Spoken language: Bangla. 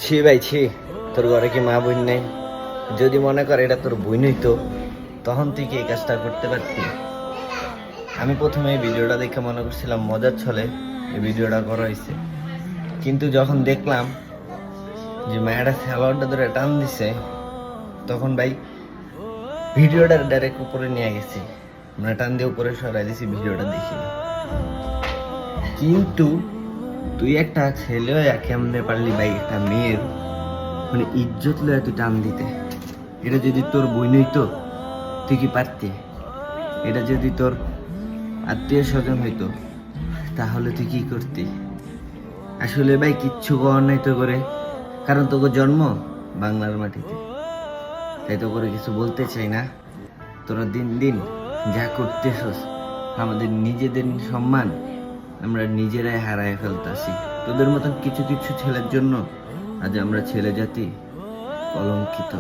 ছি ভাই ছি, তোর ঘরে কি মা বোন নেই? যদি মনে কর এটা তোর বোন হইতো তখন তুই কি এই কাজটা করতে পারতি? আমি প্রথমে এই ভিডিওটা দেখে মনে করছিলাম মজার ছলে এই ভিডিওটা করা হয়েছে, কিন্তু যখন দেখলাম যে মায়েরা স্যালোয়ারটা ধরে টান দিছে তখন ভাই ভিডিওটা ডাইরেক্ট উপরে নিয়ে গেছি, মানে টান দিয়ে উপরে সরাই দিছি, ভিডিওটা দেখি। কিন্তু তুই একটা ছেলে হয়ে কেমনে পারলি ভাই একটা মেয়ের মানে ইজ্জত লয়ে তুই টান দিতে? এটা যদি তোর বই হইতো তুই কি পারতি? এটা যদি তোর আত্মীয় স্বজন হইতো তাহলে তুই কি করতি? আসলে ভাই কিচ্ছু করার নাই তো করে, কারণ তোকে জন্ম বাংলার মাটিতে, তাই তো করে কিছু বলতে চাই না। তোরা দিন দিন যা করতেছস আমাদের নিজেদের সম্মান আমরা নিজেরাই হারায় ফেলতাছি। তোদের মতন কিছু কিছু ছেলের জন্য আজ আমরা ছেলে জাতি কলঙ্কিত।